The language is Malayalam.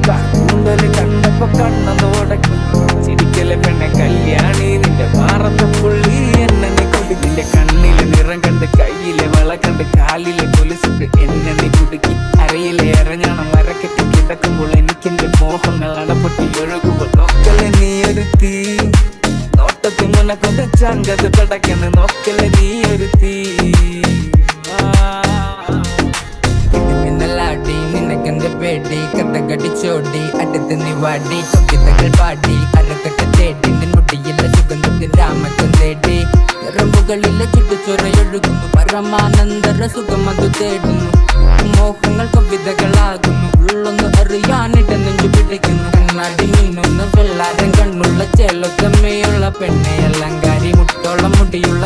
കാർട്ടൂണ്ടല് കണ്ടപ്പോ കണ്ണൊന്ന് ഉടക്കി. ചിരിക്കലെ പെണ്ണെ കല്യാണി നിന്റെ മാറത്തെ പുള്ളി എന്നെ കുടി. നിന്റെ കണ്ണിലെ നിറം കണ്ട് കയ്യിലെ വള കണ്ട് കാലിലെ കൊലുസിട്ട് എന്നെ കുടുക്കി. അരയിലെ ഇറങ്ങണം മരക്കെട്ടി കിടക്കുമ്പോൾ എനിക്കെന്റെ മോഹങ്ങൾ അടപൊട്ടി ഒഴുകുമ്പോൾ നോക്കലെ നീ ഒരു തീ. നോട്ടത്തിൽ മുനക്കൊണ്ട് ചങ്കത് തടക്കന്ന് നോക്കലെ നീ ഒരു തീ. മിന്നലാടി നിനക്കെന്ത് പേടി കഥകടിച്ചോടി അടുത്ത് നീ വാടി കൊക്കിത്തകൾ പാടി അരക്കെട്ട് തേടി നിൻമുടിയിലെ സുഗന്ധത്തിൽ രാമക്കം തേടി. റമ്പുകളിലെ ചുട്ടുചൊറയൊഴുകുന്നു പരമാനന്ദര സുഖമതു തേടുന്നു. മോഹങ്ങൾ കവിതകളാകുന്നു ഉള്ളൊന്ന് അറിയാനിട നെഞ്ചു പിടിക്കുന്നു. കണ്ണാടി മിന്നുന്ന വെള്ളാരം കണ്ണുള്ള ചേലൊത്തമ്മയുള്ള പെണ്ണെ അലങ്കാരി മുട്ടോളം മുടിയുള്ള